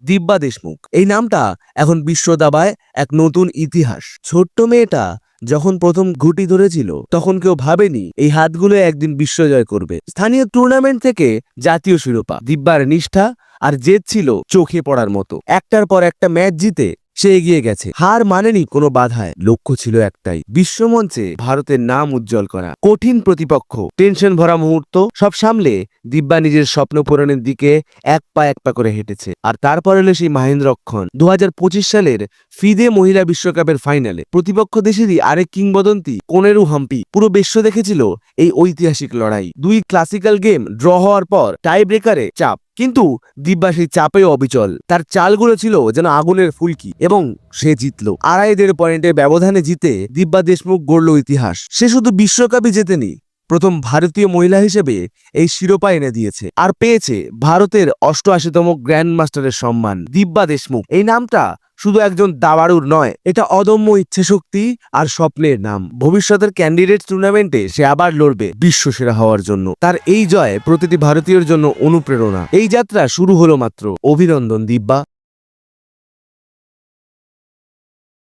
দিব্যা দেশমুখ এই নামটা এখন বিশ্ব দাবায় এক নতুন ইতিহাস। ছোট্ট মেয়েটা যখন প্রথম ঘুঁটি ধরেছিল তখন কেউ ভাবেনি এই হাতগুলো একদিন বিশ্বজয় করবে। স্থানীয় টুর্নামেন্ট থেকে জাতীয় শিরোপা, দিব্যার নিষ্ঠা আর জেদ ছিল চোখে পড়ার মতো। একটার পর একটা ম্যাচ জিতে সে এগিয়ে গেছে, হার মানেনি কোনো বাধায়। লক্ষ্য ছিল একটাই, বিশ্বমঞ্চে ভারতের নাম উজ্জ্বল করা। কঠিন প্রতিপক্ষ, টেনশন ভরা মুহূর্ত সব সামলে দিব্যা নিজের স্বপ্ন পূরণের দিকে এক পা করে হেঁটেছে। আর তারপর এলো সেই মাহেন্দ্রক্ষণ 2025 সালের ফিদে মহিলা বিশ্বকাপের ফাইনালে। প্রতিপক্ষ দেশেরই আরেক কিংবদন্তি কোনেরু হাম্পি। পুরো বিশ্ব দেখেছিল এই ঐতিহাসিক লড়াই। দুই ক্লাসিক্যাল গেম ড্র হওয়ার পর টাই ব্রেকারে চাপ, কিন্তু দিব্যা সেই চাপেও অবিচল। তার চালগুলো ছিল যেন আগুনের ফুলকি এবং সে জিতলো। 2.5 পয়েন্টের ব্যবধানে জিতে দিব্যা দেশমুখ গড়ল ইতিহাস। সে শুধু বিশ্বকাপই জেতেনি, প্রথম ভারতীয় মহিলা হিসেবে এই শিরোপা এনে দিয়েছে আর পেয়েছে ভারতের 88তম গ্র্যান্ড মাস্টারের সম্মান। দিব্যা দেশমুখ এই নামটা শুধু একজন দাবাড়ুর নয়, এটা অদম্য ইচ্ছাশক্তি আর স্বপ্নের নাম। ভবিষ্যতের ক্যান্ডিডেট টুর্নামেন্টে সে আবার লড়বে বিশ্বসেরা হওয়ার জন্য। তার এই জয় প্রতিটি ভারতীয়র জন্য অনুপ্রেরণা। এই যাত্রা শুরু হলো মাত্র। অভিনন্দন দিব্যা।